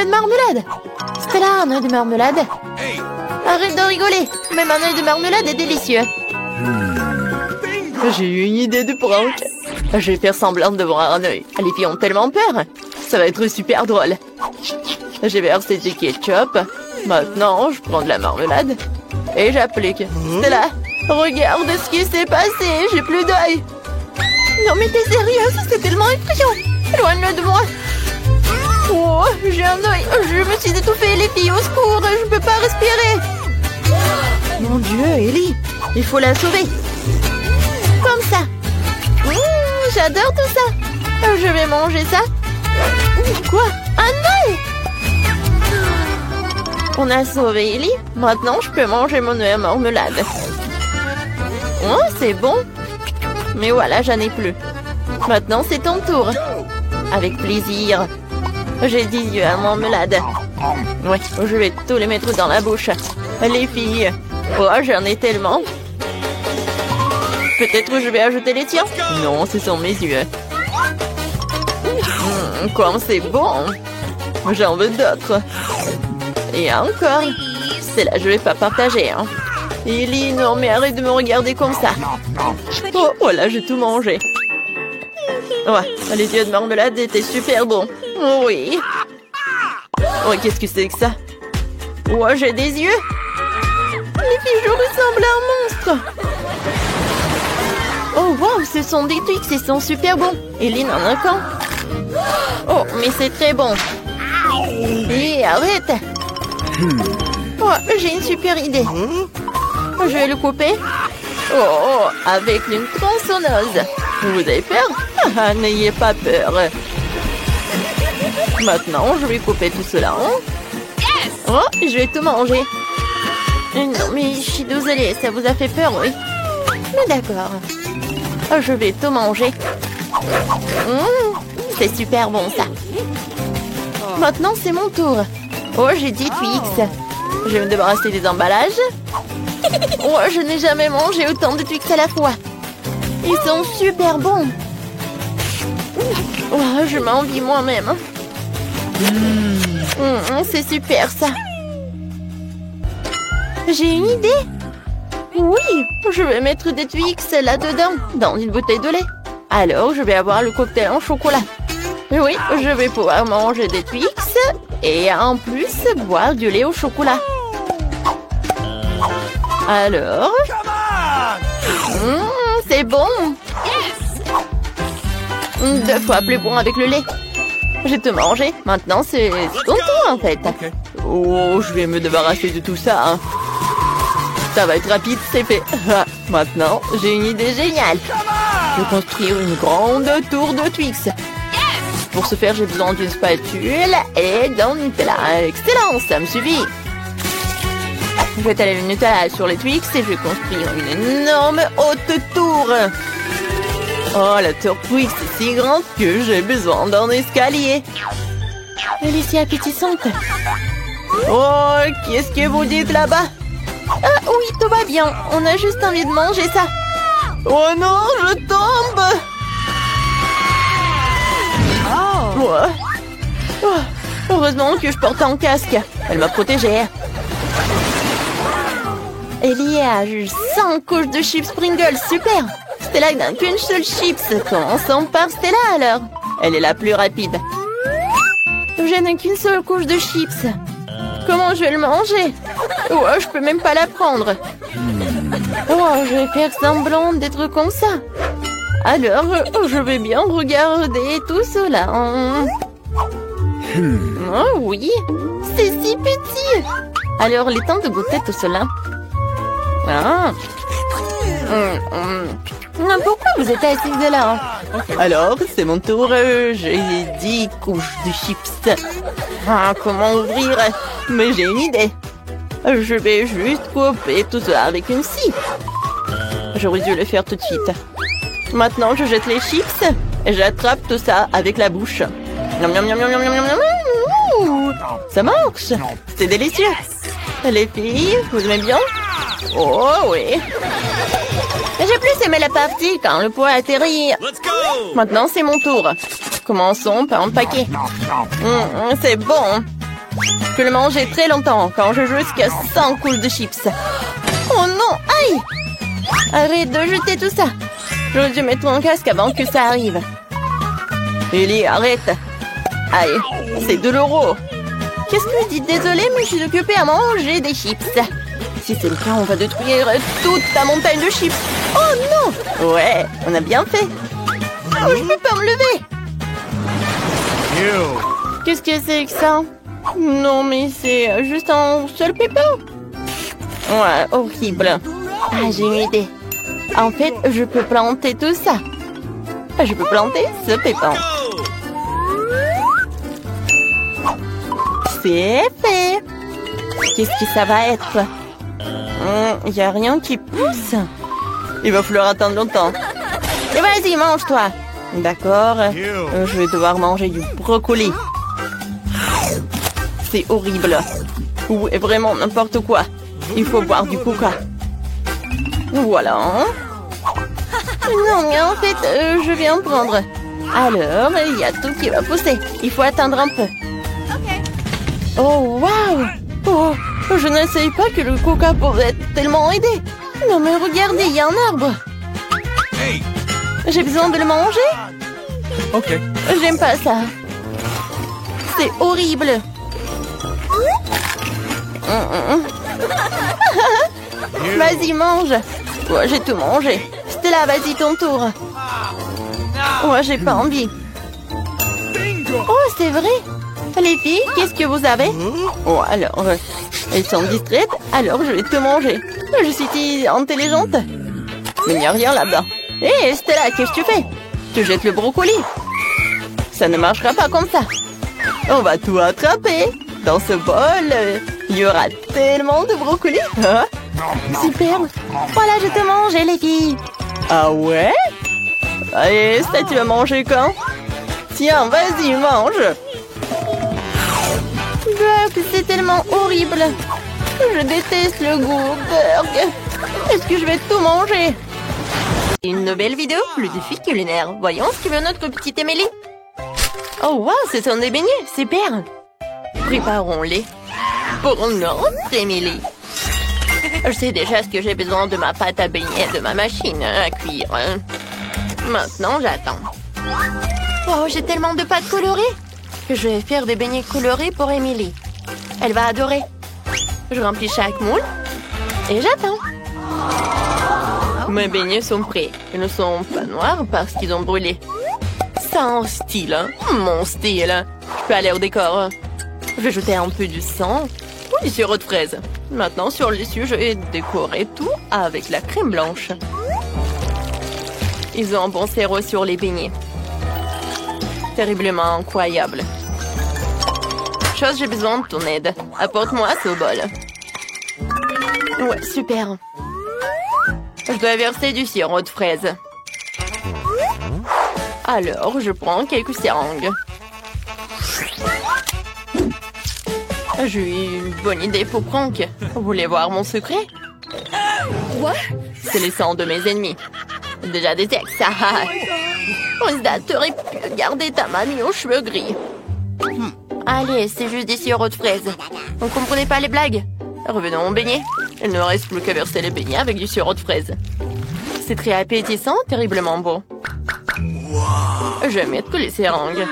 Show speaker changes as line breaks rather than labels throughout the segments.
de marmelade. Stella, un œuf de marmelade. Arrête de rigoler. Même un œuf de marmelade est délicieux. J'ai eu une idée de prank. Je vais faire semblant de voir un œil. Les filles ont tellement peur. Ça va être super drôle. J'ai versé du ketchup. Maintenant, je prends de la marmelade. Et j'applique. Stella, regarde ce qui s'est passé. J'ai plus d'œil. Non mais t'es sérieuse? C'est tellement effrayant. Éloigne-le de moi. Oh, j'ai un œil. Je me suis étouffée. Les filles, au secours. Je peux pas respirer. Mon Dieu, Ellie. Il faut la sauver. Comme ça. J'adore tout ça. Je vais manger ça. Quoi? Un œil? On a sauvé Ellie. Maintenant, je peux manger mon œuf à marmelade. Oh, c'est bon. Mais voilà, j'en ai plus. Maintenant, c'est ton tour. Avec plaisir. J'ai 10 œufs à marmelade. Ouais, je vais tous les mettre dans la bouche. Les filles. Oh, j'en ai tellement. Peut-être je vais ajouter les tiens. Non, ce sont mes yeux. Comme c'est bon. J'en veux d'autres. Et encore. C'est là, je vais pas partager. Hein. Ellie, non, mais arrête de me regarder comme ça. Oh, voilà, j'ai tout mangé. Ouais, les yeux de marmelade étaient super bons. Oui. Oh, qu'est-ce que c'est que ça? Oh, j'ai des yeux. Les filles, je ressemble à un monstre. Oh, wow, ce sont des Twix, ils sont super bons. Ellie n'en a qu'un. Oh, mais c'est très bon. Et arrête. Oh, j'ai une super idée. Je vais le couper. Oh, avec une tronçonneuse. Vous avez peur? Ah, n'ayez pas peur. Maintenant, je vais couper tout cela. Oh, je vais tout manger. Non, mais je suis désolée, ça vous a fait peur, oui? Mais d'accord. Je vais tout manger. C'est super bon, ça. Maintenant, c'est mon tour. Oh, j'ai 10 Twix. Je vais me débarrasser des emballages. Oh, je n'ai jamais mangé autant de Twix à la fois. Ils sont super bons. Oh, je m'envie moi-même. C'est super, ça. J'ai une idée. Oui, je vais mettre des Twix là-dedans, dans une bouteille de lait. Alors, je vais avoir le cocktail en chocolat. Oui, je vais pouvoir manger des Twix et en plus boire du lait au chocolat. Alors, c'est bon. 2 fois plus bon avec le lait. J'ai tout mangé. Maintenant, c'est ton tour, en fait. Oh, je vais me débarrasser de tout ça. Hein. Ça va être rapide, c'est fait. Maintenant, j'ai une idée géniale. Je vais construire une grande tour de Twix. Pour ce faire, j'ai besoin d'une spatule et d'un Nutella. Excellent, ça me suffit. Je vais étaler le Nutella sur les Twix et je vais construire une énorme haute tour. Oh, la tour Twix est si grande que j'ai besoin d'un escalier. Elle est si appétissante. Oh, qu'est-ce que vous dites là-bas? Ah oui, tout va bien. On a juste envie de manger ça. Oh non, je tombe. Oh, heureusement que je porte un casque. Elle m'a protégée. Ellie a juste 5 couches de chips Pringles. Super. Stella n'a qu'une seule chips. Commençons par Stella alors. Elle est la plus rapide. Je n'ai qu'une seule couche de chips. Comment je vais le manger? Oh, je peux même pas la prendre. Oh, je vais faire semblant d'être comme ça. Alors, je vais bien regarder tout cela. Oh oui, c'est si petit. Alors, il est temps de goûter tout cela. Ah. Pourquoi vous êtes assise là? Alors, c'est mon tour. J'ai 10 couches de chips. Ah, comment ouvrir? Mais j'ai une idée. Je vais juste couper tout cela avec une scie. J'aurais dû le faire tout de suite. Maintenant, je jette les chips et j'attrape tout ça avec la bouche. Miam, miam, miam, miam, miam, miam, miam. Ça marche. C'est délicieux. Les filles, vous aimez bien? Oh oui. J'ai plus aimé la partie quand le poids atterrit. Maintenant, c'est mon tour. Commençons par empaquer. C'est bon. Je peux le manger très longtemps quand je joue jusqu'à 100 couches de chips. Oh non, aïe! Arrête de jeter tout ça. J'aurais dû mettre mon casque avant que ça arrive. Ellie, arrête. Aïe, c'est douloureux. Qu'est-ce que je dis? Désolée, mais je suis occupée à manger des chips. Si c'est le cas, on va détruire toute ta montagne de chips. Oh non! Ouais, on a bien fait. Oh, je peux pas me lever. Qu'est-ce que c'est que ça? Non, mais c'est juste un seul pépin. Ouais, horrible. Ah, j'ai une idée. En fait, je peux planter tout ça. Je peux planter ce pépin. C'est fait. Qu'est-ce que ça va être? Il n'y a rien qui pousse. Il va falloir attendre longtemps. Et vas-y, mange-toi. D'accord. Je vais devoir manger du brocoli. C'est horrible. Ou vraiment n'importe quoi. Il faut boire du coca. Voilà. Non, mais en fait, je viens de prendre. Alors, il y a tout qui va pousser. Il faut attendre un peu. Oh, waouh! Oh, je ne savais pas que le coca pouvait tellement aider. Non, mais regardez, il y a un arbre. J'ai besoin de le manger?
Ok.
J'aime pas ça. C'est horrible. Vas-y, mange. Ouais, j'ai tout mangé. Stella, vas-y, ton tour. Ouais, j'ai pas envie. Oh, c'est vrai. Les filles, qu'est-ce que vous avez? Oh, alors, elles sont distraites, alors je vais te manger. Je suis si intelligente. Mais il n'y a rien là-bas. Hé, Stella, qu'est-ce que tu fais? Tu jettes le brocoli. Ça ne marchera pas comme ça. On va tout attraper. Dans ce bol, il y aura tellement de brocoli. Hein? Super. Voilà, je te mange, les filles. Ah ouais? Allez, ça, tu vas manger quand? Tiens, vas-y, mange. C'est tellement horrible. Je déteste le goût. Burg. Est-ce que je vais tout manger? Une nouvelle vidéo, le défi culinaire. Voyons ce que veut notre petite Émilie. Oh wow, ce sont des beignets, super. Préparons-les pour notre Émilie. Je sais déjà ce que j'ai besoin de ma pâte à beignets, de ma machine à cuire. Maintenant, j'attends. Oh, j'ai tellement de pâtes colorées que je vais faire des beignets colorés pour Émilie. Elle va adorer. Je remplis chaque moule et j'attends. Mes beignets sont prêts. Ils ne sont pas noirs parce qu'ils ont brûlé. Ça a un style, hein? Mon style. Je peux aller au décor. Je vais ajouter un peu du sang ou du sirop de fraise. Maintenant, sur le dessus, je vais décorer tout avec la crème blanche. Ils ont un bon sirop sur les beignets. Terriblement incroyable. Chose, j'ai besoin de ton aide. Apporte-moi ce bol. Ouais, super. Je dois verser du sirop de fraise. Alors, je prends quelques seringues. J'ai eu une bonne idée pour Franck. Vous voulez voir mon secret? Quoi? C'est le sang de mes ennemis. Déjà des ex. Osda, t'aurais pu garder ta mamie aux cheveux gris. Allez, c'est juste des sirops de fraises. Vous comprenez pas les blagues? Revenons au beignet. Il ne reste plus qu'à verser les beignets avec du sirop de fraises. C'est très appétissant, terriblement beau. Je vais mettre les seringues.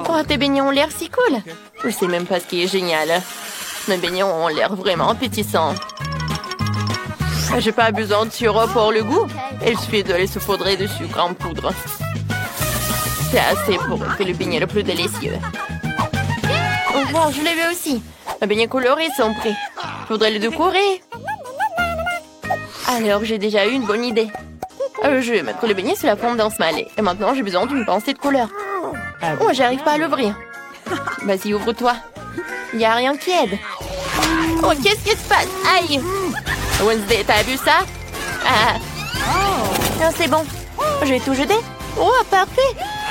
Oh, tes beignets ont l'air si cool. Je sais même pas ce qui est génial. Mes beignets ont l'air vraiment appétissants. J'ai pas besoin de sirop pour le goût. Il suffit de les saupoudrer de sucre en poudre. C'est assez pour que le beignet le plus délicieux. Oh, wow, je l'ai vu aussi. Mes beignets colorés sont prêts. Je voudrais les décorer. Alors, j'ai déjà eu une bonne idée. Je vais mettre le beignet sur la fondance malée. Et maintenant, j'ai besoin d'une pensée de couleur. Oh, j'arrive pas à l'ouvrir. Vas-y, ouvre-toi. Il n'y a rien qui aide. Oh, qu'est-ce qui se passe? Aïe! Wednesday, t'as vu ça? Ah, c'est bon. Je vais tout jeter. Oh, parfait.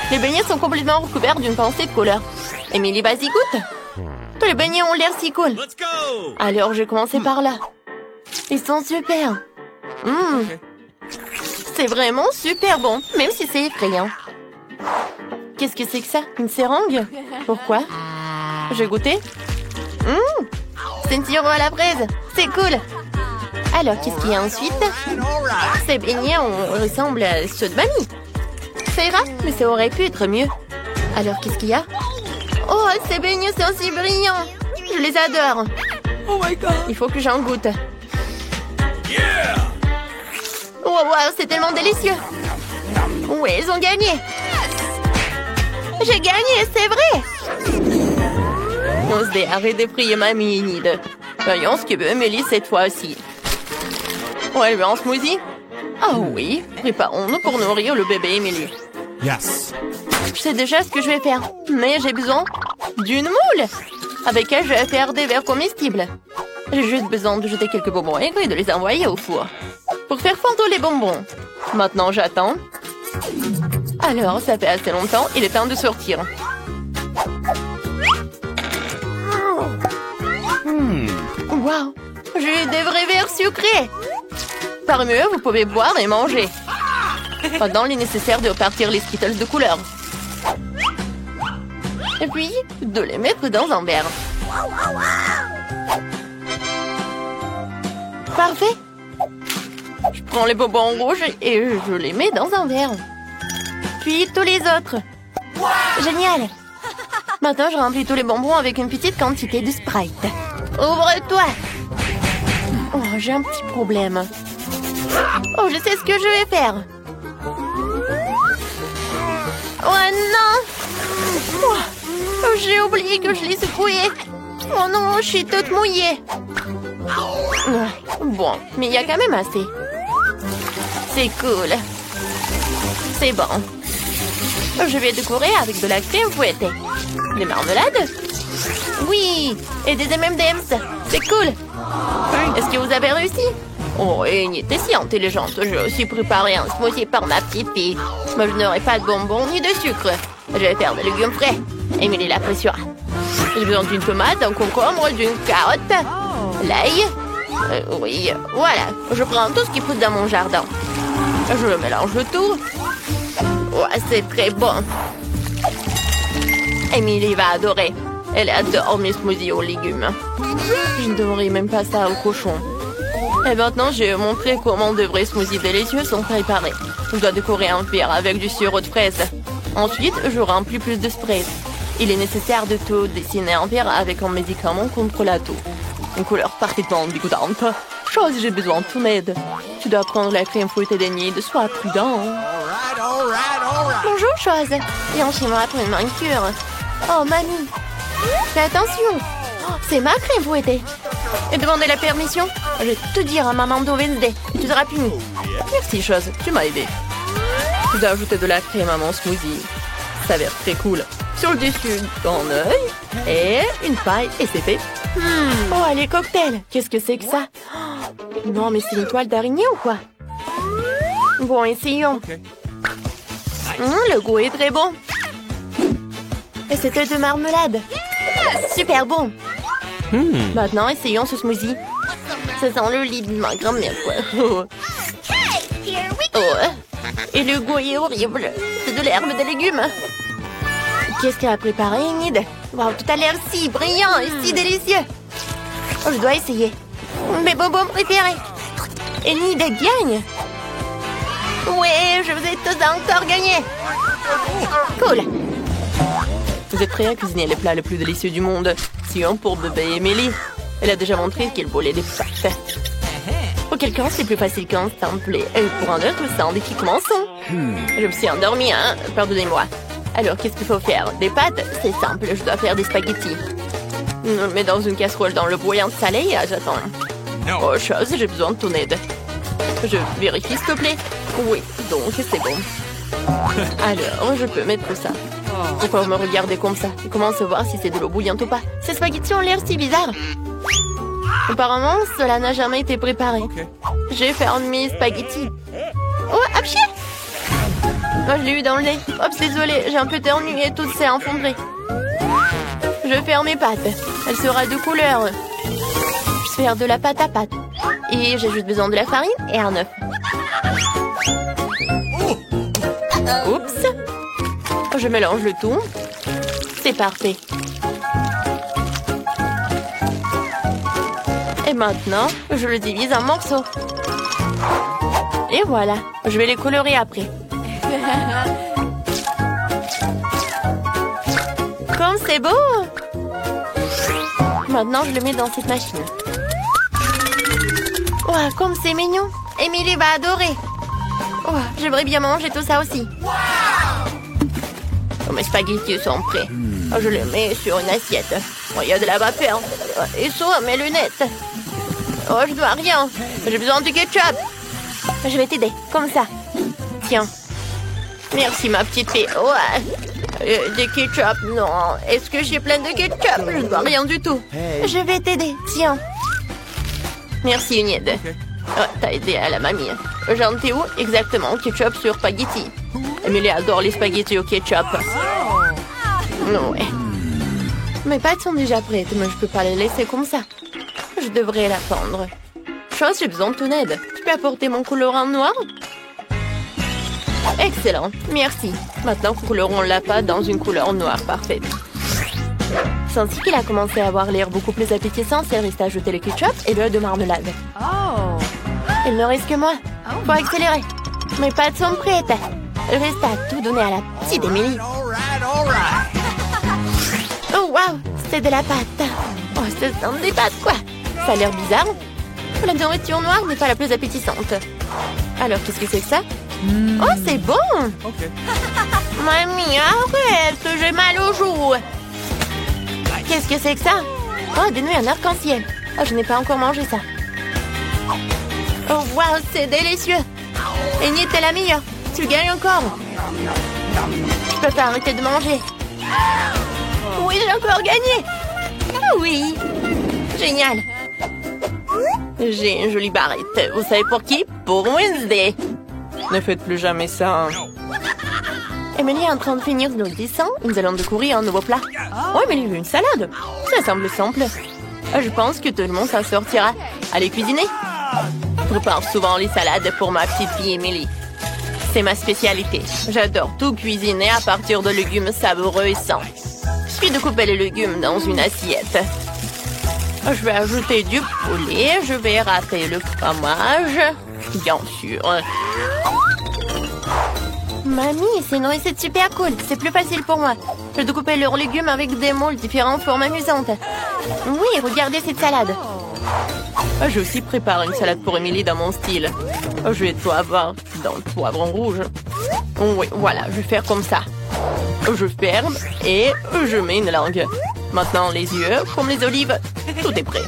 Les beignets sont complètement recouverts d'une pensée de couleur. Émilie, vas-y, goûte. Tous les beignets ont l'air si cool. Alors, je vais commencer par là. Ils sont super. C'est vraiment super bon, même si c'est effrayant. Qu'est-ce que c'est que ça? Une seringue? Pourquoi? J'ai goûté. C'est une sirop à la fraise. C'est cool. Alors, qu'est-ce qu'il y a ensuite? Ces beignets ressemblent à ceux de mamie. Ça ira, mais ça aurait pu être mieux. Alors, qu'est-ce qu'il y a? Oh, ces beignets sont si brillants. Je les adore.
Oh my god.
Il faut que j'en goûte. Oh, wow, c'est tellement délicieux. Oui, ils ont gagné. J'ai gagné, c'est vrai. On se dit, arrête de prier mamie, Enid. Voyons ce que veut Emily cette fois-ci. On va lui un smoothie? Ah oui, préparons-nous pour nourrir le bébé Emily.
Yes.
Je sais déjà ce que je vais faire, mais j'ai besoin d'une moule avec elle je vais faire des verres comestibles. J'ai juste besoin de jeter quelques bonbons aigres et de les envoyer au four pour faire fondre les bonbons. Maintenant, j'attends. Alors, ça fait assez longtemps, il est temps de sortir. Wow, j'ai des vrais verres sucrés. Par mieux, vous pouvez boire et manger. Maintenant, il est nécessaire de repartir les Skittles de couleur. Et puis, de les mettre dans un verre. Parfait. Je prends les bonbons rouges et je les mets dans un verre. Puis tous les autres. Génial. Maintenant, je remplis tous les bonbons avec une petite quantité de Sprite. Ouvre-toi. Oh, j'ai un petit problème. Oh, je sais ce que je vais faire. Oh non. Oh, j'ai oublié que je l'ai secoué. Oh non, je suis toute mouillée. Bon, mais il y a quand même assez. C'est cool. C'est bon. Je vais décorer avec de la crème fouettée. Des marmelades? Oui, et des M&M's. C'est cool. Est-ce que vous avez réussi? Oh, Enid, t'es si intelligente. J'ai aussi préparé un smoothie pour ma petite fille. Moi, je n'aurai pas de bonbons ni de sucre. Je vais faire des légumes frais. Emily l'appréciera. J'ai besoin d'une tomate, d'un concombre, d'une carotte, l'ail. Oui, voilà. Je prends tout ce qui pousse dans mon jardin. Je mélange le tout. Ouais, c'est très bon. Emily va adorer. Elle adore mes smoothies aux légumes. Je ne donnerai même pas ça au cochon. Et maintenant, j'ai montré comment de vrais smoothies délicieux sont préparés. Je dois décorer un verre avec du sirop de fraise. Ensuite, je remplis plus de spray. Il est nécessaire de tout dessiner un verre avec un médicament contre la toux. Une couleur parfaitement dégoûtante. Chose, j'ai besoin de ton aide. Tu dois prendre la crème fouettée d'Enid. Sois prudent. Bonjour, Chose. Viens chez moi pour une manicure. Oh, mamie. Fais attention. Oh, c'est ma crème fouettée. Et demandez la permission. Je vais te dire à maman de Wednesday. Et tu seras puni. Merci, Chose. Tu m'as aidé. Je dois ajouter de la crème à mon smoothie. Ça a l'air très cool. Sur le dessus, un œil et une paille. Et c'est fait. Oh, allez, cocktail. Qu'est-ce que c'est que ça? Oh, non, mais c'est une toile d'araignée ou quoi? Bon, essayons. Le goût est très bon. Et c'était de marmelade. Super bon. Maintenant, essayons ce smoothie. Ça sent le lit de ma grand-mère, quoi. Oh. Et le goût est horrible. C'est de l'herbe de légumes. Qu'est-ce qu'elle a préparé, Enid? Wow, tout a l'air si brillant et si délicieux. Oh, je dois essayer. Mes bonbons préférés. Enid gagne. Ouais, je vous ai tous encore gagné. Cool. Vous êtes prêts à cuisiner le plat le plus délicieux du monde? Sinon pour bébé Emily. Elle a déjà montré qu'elle volait des pâtes. Pour quelqu'un, c'est plus facile qu'un simple. Et pour un autre, c'est un défi commençant. Je me suis endormie, hein? Pardonnez-moi. Alors, qu'est-ce qu'il faut faire? Des pâtes? C'est simple, je dois faire des spaghettis. Je le mets dans une casserole dans le bouillon salé et j'attends. Oh, Chose, j'ai besoin de ton aide. Je vérifie, s'il te plaît. Oui, donc c'est bon. Alors, je peux mettre ça. Pourquoi vous me regardez comme ça? Comment savoir si c'est de l'eau bouillante ou pas? Ces spaghettis ont l'air si bizarres. Apparemment, cela n'a jamais été préparé. J'ai fait un de mes spaghettis. Oh, apchier! Oh, je l'ai eu dans le nez. Oups, désolée, j'ai un peu ternu et tout s'est effondré. Je vais faire mes pâtes. Elle sera de couleur. Je vais faire de la pâte à pâte. Et j'ai juste besoin de la farine et un œuf. Oups. Je mélange le tout. C'est parfait. Et maintenant, je le divise en morceaux. Et voilà, je vais les colorer après. Comme c'est beau! Maintenant, je le mets dans cette machine. Ouah, comme c'est mignon! Émilie va adorer! Ouah, j'aimerais bien manger tout ça aussi. Oh, mes spaghettis sont prêts. Oh, je les mets sur une assiette. Oh, il y a de la vapeur. Oh, et sur mes lunettes. Oh, je dois rien. J'ai besoin du ketchup. Je vais t'aider, comme ça. Tiens. Merci, ma petite fille. Ouais. Du ketchup, non. Est-ce que j'ai plein de ketchup? Je ne dois rien du tout. Je vais t'aider, tiens. Merci, une aide. Oh, t'as aidé à la mamie. J'en étais où? Exactement, ketchup sur spaghetti. Emily adore les spaghettis au ketchup. Ouais. Mes pâtes sont déjà prêtes, mais je peux pas les laisser comme ça. Je devrais la fendre. Chose, j'ai besoin de ton aide. Tu peux apporter mon colorant noir? Excellent, merci. Maintenant, colorons la pâte dans une couleur noire parfaite. Ainsi qu'il a commencé à avoir l'air beaucoup plus appétissant, c'est resté à ajouter le ketchup et le de marmelade. Oh. Il ne reste que moi. Faut accélérer. Mes pâtes sont prêtes. Reste à tout donner à la petite Emily. Oh wow, c'est de la pâte. Oh, ce sont des pâtes quoi. Ça a l'air bizarre. La nourriture noire n'est pas la plus appétissante. Alors qu'est-ce que c'est que ça? Oh, c'est bon. Mamie, arrête, j'ai mal aux joues. Qu'est-ce que c'est que ça? Oh, des nouilles en arc-en-ciel. Oh, je n'ai pas encore mangé ça. Oh, wow, c'est délicieux. Amy, t'es la meilleure. Tu gagnes encore. Je peux pas arrêter de manger. Oui, j'ai encore gagné. Oh, oui. Génial. J'ai une jolie barrette. Vous savez pour qui? Pour Wednesday. Ne faites plus jamais ça. Emily est en train de finir nos dessins. Nous allons découvrir un nouveau plat. Oh, Emily veut une salade. Ça semble simple. Je pense que tout le monde s'en sortira. Allez cuisiner. Je prépare souvent les salades pour ma petite fille Emily. C'est ma spécialité. J'adore tout cuisiner à partir de légumes savoureux et sains. Il suffit de couper les légumes dans une assiette. Je vais ajouter du poulet. Je vais râper le fromage. Bien sûr. Mamie, c'est une recette super cool. C'est plus facile pour moi. Je dois couper leurs légumes avec des moules différentes formes amusantes. Oui, regardez cette salade. J'ai aussi préparé une salade pour Emily dans mon style. Je vais tout avoir dans le poivron rouge. Oui, voilà, je vais faire comme ça. Je ferme et je mets une langue. Maintenant, les yeux, comme les olives. Tout est prêt.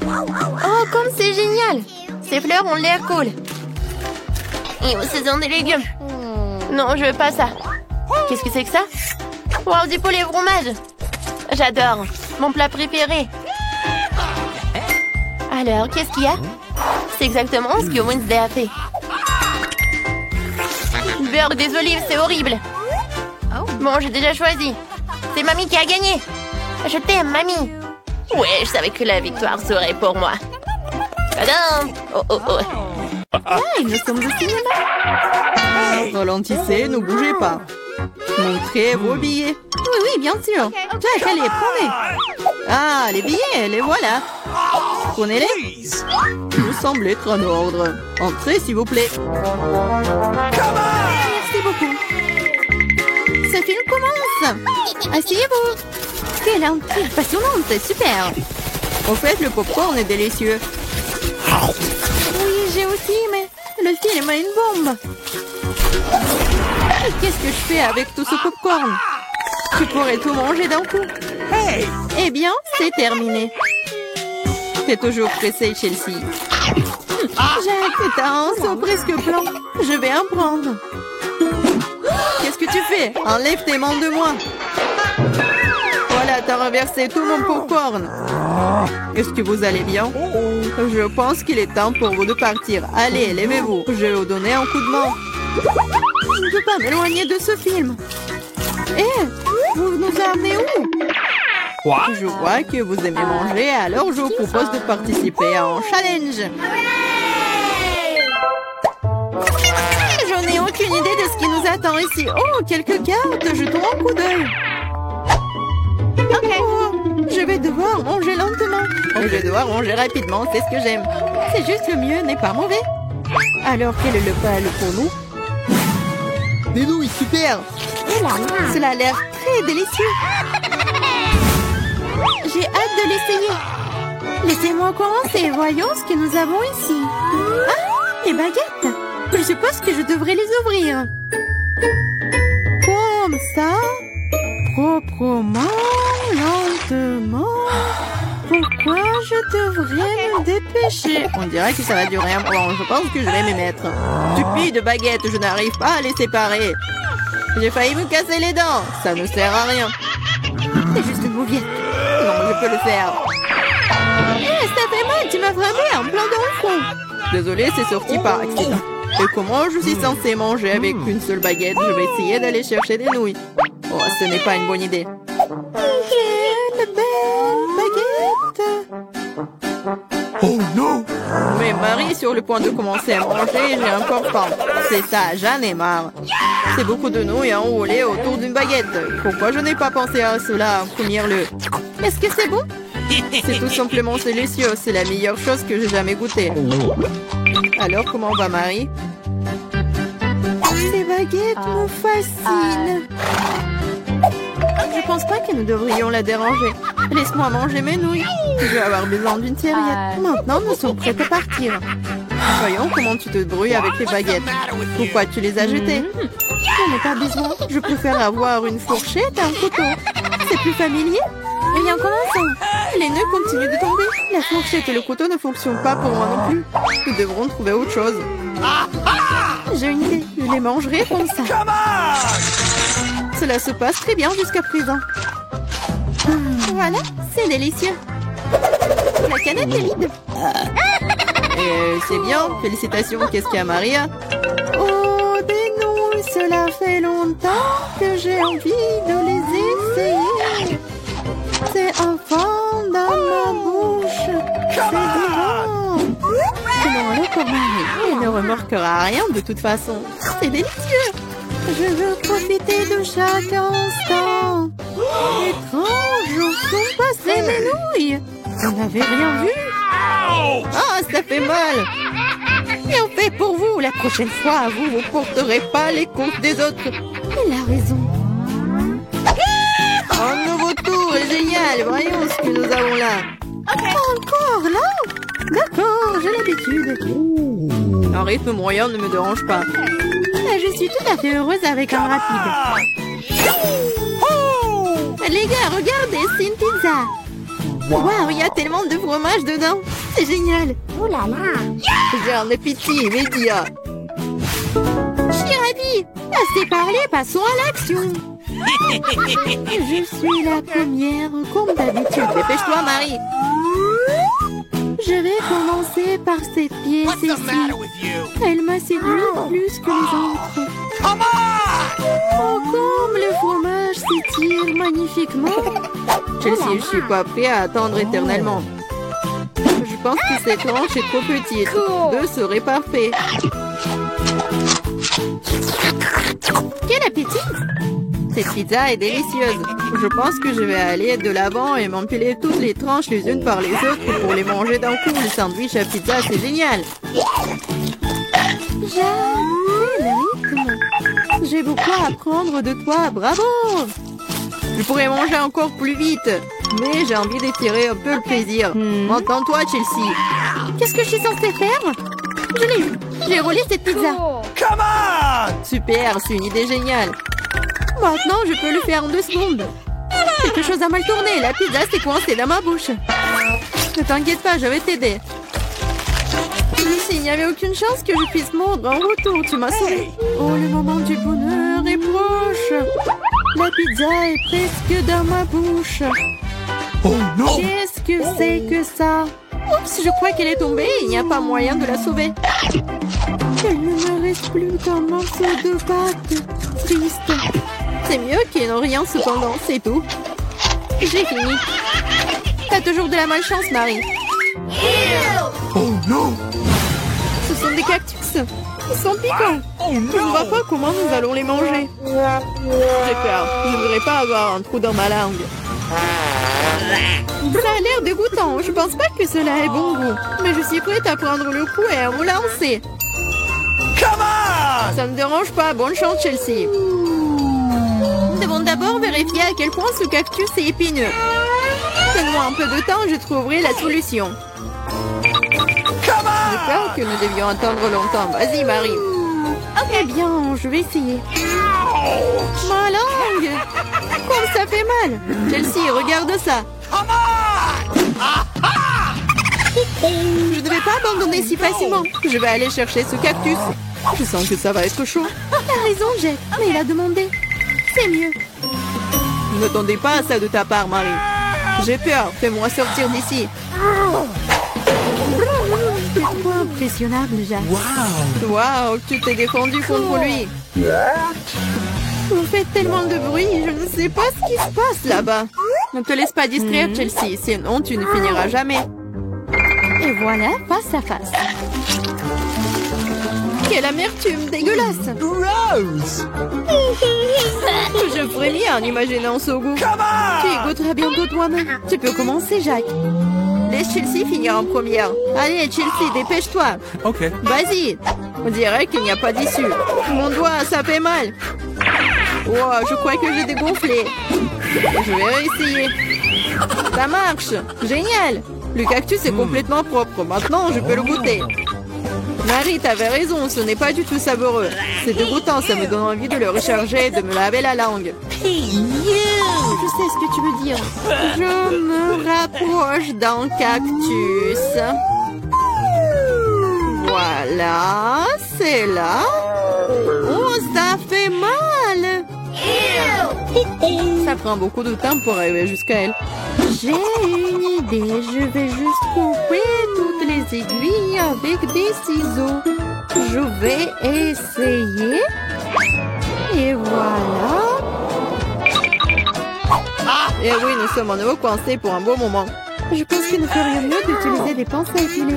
Oh, comme c'est génial! Ces fleurs ont l'air cool. Et ce sont des légumes. Non, je veux pas ça. Qu'est-ce que c'est que ça? Wow, du poulet fromage. J'adore. Mon plat préféré. Alors, qu'est-ce qu'il y a? C'est exactement ce que Wednesday a fait. Beurre des olives, c'est horrible. Bon, j'ai déjà choisi. C'est Mamie qui a gagné. Je t'aime, Mamie. Ouais, je savais que la victoire serait pour moi. Tadam! Oh, oh, oh. Ah, nous sommes au cinéma.
Ralentissez, ne bougez pas. Montrez vos billets. Oui, oui, bien sûr. Jack, allez, prenez. Ah, les billets, les voilà. Prenez-les. Vous semblez être en ordre. Entrez, s'il vous plaît. Merci beaucoup. Ce film commence. Asseyez-vous. Quelle intrigue passionnante, super. Au fait, le popcorn est délicieux. Oui, j'ai aussi, mais le film a une bombe. Qu'est-ce que je fais avec tout ce popcorn? Tu pourrais tout manger d'un coup. Hey! Eh bien, c'est terminé. T'es toujours pressée, Chelsea. Jack, t'as un seau presque blanc. Je vais en prendre. Qu'est-ce que tu fais? Enlève tes mains de moi. Voilà, t'as renversé tout mon popcorn. Est-ce que vous allez bien? Je pense qu'il est temps pour vous de partir. Allez, levez-vous. Je vais vous donner un coup de main. Je ne peux pas m'éloigner de ce film. Vous nous amenez où? Je vois que vous aimez manger, alors je vous propose de participer à un challenge. Je n'ai aucune idée de ce qui nous attend ici. Oh, quelques cartes, jetons un coup d'œil. Oh, je vais devoir manger lentement. Je dois ranger rapidement, c'est ce que j'aime. C'est juste le mieux n'est pas mauvais. Alors quel est le plat pour nous? Des nouilles, super! Cela a l'air très délicieux. J'ai hâte de l'essayer. Laissez-moi commencer. Voyons ce que nous avons ici. Ah, les baguettes. Je suppose que je devrais les ouvrir. Comme ça. Proprement, lentement. Pourquoi je devrais me dépêcher? On dirait que ça va durer un moment. Je pense que je vais m'y mettre. Stupide baguette, je n'arrive pas à les séparer. J'ai failli me casser les dents. Ça ne sert à rien. C'est juste une mauviette. Non, je peux le faire. Ça fait mal, tu m'as frappé en plein dans le front. Désolée, c'est sorti par accident. Et comment je suis censée manger avec une seule baguette? Je vais essayer d'aller chercher des nouilles. Oh, ce n'est pas une bonne idée. Quelle belle baguette!
Oh non!
Mais Marie est sur le point de commencer à manger et j'ai encore faim. C'est ça, j'en ai marre. C'est beaucoup de nouilles à enrouler autour d'une baguette. Pourquoi je n'ai pas pensé à cela en premier lieu? Est-ce que c'est bon? C'est tout simplement délicieux. C'est la meilleure chose que j'ai jamais goûtée. Alors, comment va Marie? Ces baguettes me fascinent. Je pense pas que nous devrions la déranger. Laisse-moi manger mes nouilles. Je vais avoir besoin d'une serviette. Maintenant, nous sommes prêts à partir. Voyons comment tu te débrouilles avec les baguettes. Pourquoi tu les as jetées? J'en ai pas besoin. Je préfère avoir une fourchette et un couteau. C'est plus familier. Et en commençant, les nœuds continuent de tomber. La fourchette et le couteau ne fonctionnent pas pour moi non plus. Nous devrons trouver autre chose. J'ai une idée. Je les mangerai comme ça. Cela se passe très bien jusqu'à présent. Voilà, c'est délicieux. La canette est vide. C'est bien. Félicitations. Qu'est-ce qu'il y a, Maria? Oh, des nouilles. Cela fait longtemps que j'ai envie de les essayer. C'est enfin dans ma bouche. C'est divin. Comment alors pour Marie? Elle ne remarquera rien de toute façon. C'est délicieux. Je veux profiter de chaque instant. Étrange, où sont passées mes nouilles? Vous n'avez rien vu? Ah, ça fait mal. Bien fait pour vous. La prochaine fois, vous ne porterez pas les courses des autres. Elle a raison. Un nouveau tour est génial. Voyons ce que nous avons là. Encore là? D'accord, j'ai l'habitude. Un rythme moyen ne me dérange pas. Je suis tout à fait heureuse avec un rapide. Les gars, regardez, c'est une pizza. Waouh, il y a tellement de fromage dedans. C'est génial. Oh là là. J'ai un appétit immédiat. Je suis ravie. Assez parlé, passons à l'action. Je suis la première, comme d'habitude. Dépêche-toi, Marie. Je vais commencer par cette pièce ici. Elle m'a séduit plus que les autres. Oh, comme le fromage s'étire magnifiquement. Chelsea, je suis pas prêt à attendre éternellement. Je pense que cette tranche est trop petite. 2 serait parfait. Quel appétit! Cette pizza est délicieuse. Je pense que je vais aller de l'avant et m'empiler toutes les tranches les unes par les autres pour les manger d'un coup. Le sandwich à pizza, c'est génial. J'adore le rythme. J'ai beaucoup à apprendre de toi. Bravo! Je pourrais manger encore plus vite, mais j'ai envie d'étirer un peu le plaisir. Entends-toi, Chelsea. Qu'est-ce que je suis censée faire? Je l'ai eu. J'ai roulé cette pizza.
Come on!
Super, c'est une idée géniale. Maintenant, je peux le faire en 2 secondes. Quelque chose a mal tourné. La pizza s'est coincée dans ma bouche. Ne t'inquiète pas, je vais t'aider. Il n'y avait aucune chance que je puisse mordre en retour. Tu m'as sauvé. Oh, le moment du bonheur est proche. La pizza est presque dans ma bouche.
Oh non!
Qu'est-ce que c'est que ça? Oups, je crois qu'elle est tombée. Il n'y a pas moyen de la sauver. Il ne me reste plus qu'un morceau de pâte. Triste. C'est mieux qu'il n'en rien cependant, c'est tout. J'ai fini. T'as toujours de la malchance, Marie.
Oh non!
Ce sont des cactus. Ils sont piquants. Je ne vois pas comment nous allons les manger. J'ai peur. Je ne voudrais pas avoir un trou dans ma langue. Ça a l'air dégoûtant. Je pense pas que cela ait bon goût. Mais je suis prête à prendre le coup et à me lancer.
Come on!
Ça ne me dérange pas. Bonne chance, Chelsea. Nous devons d'abord vérifier à quel point ce cactus est épineux. Donne-moi un peu de temps, je trouverai la solution.
Come
J'ai
on!
peur que nous devions attendre longtemps. Vas-y, Marie. Eh bien, je vais essayer. Ma langue! Comme ça fait mal! Chelsea, regarde ça!
Come on!
Je ne devais pas abandonner si facilement. Je vais aller chercher ce cactus. Je sens que ça va être chaud. T'as raison, Jack. Mais il a demandé. C'est mieux. Ne m'attendais pas à ça de ta part, Marie. J'ai peur. Fais-moi sortir d'ici. C'est trop impressionnable, Jack.
Wow!
Waouh, tu t'es défendu contre lui. Vous faites tellement de bruit, je ne sais pas ce qui se passe là-bas. Ne te laisse pas distraire, Chelsea, sinon tu ne finiras jamais. Et voilà, face à face. Quelle amertume dégueulasse.
Gross!
Je frémis en imaginant ce goût.
Come
Tu y
on!
goûteras bientôt toi-même. Tu peux commencer, Jack. Laisse Chelsea finir en première. Allez, Chelsea, dépêche-toi.
Okay.
Vas-y. On dirait qu'il n'y a pas d'issue. Mon doigt, ça fait mal. Wow, je crois que j'ai dégonflé. Je vais réessayer. Ça marche. Génial. Le cactus est complètement propre. Maintenant, je peux le goûter. Marie, t'avais raison. Ce n'est pas du tout savoureux. C'est dégoûtant. Ça me donne envie de le recharger et de me laver la langue. Je sais ce que tu veux dire. Je me rapproche d'un cactus. Voilà, c'est là. Oh, ça fait mal. Ça prend beaucoup de temps pour arriver jusqu'à elle. J'ai une idée. Je vais juste couper toutes les aiguilles avec des ciseaux. Je vais essayer. Et voilà. Et oui, nous sommes en nouveau coincés pour un beau moment. Je pense qu'il nous ferait mieux d'utiliser des pinces à épiler.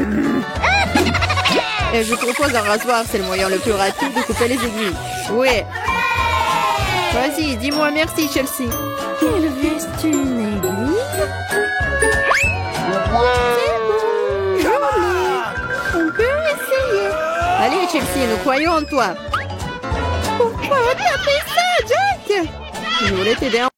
Et je propose un rasoir, c'est le moyen le plus rapide de couper les aiguilles. Oui. Vas-y, dis-moi merci, Chelsea. Il reste une aiguille. C'est bon, je l'ai. On peut essayer. Allez, Chelsea, nous croyons en toi. Pourquoi t'as fait ça, Jack? Je voulais t'aider.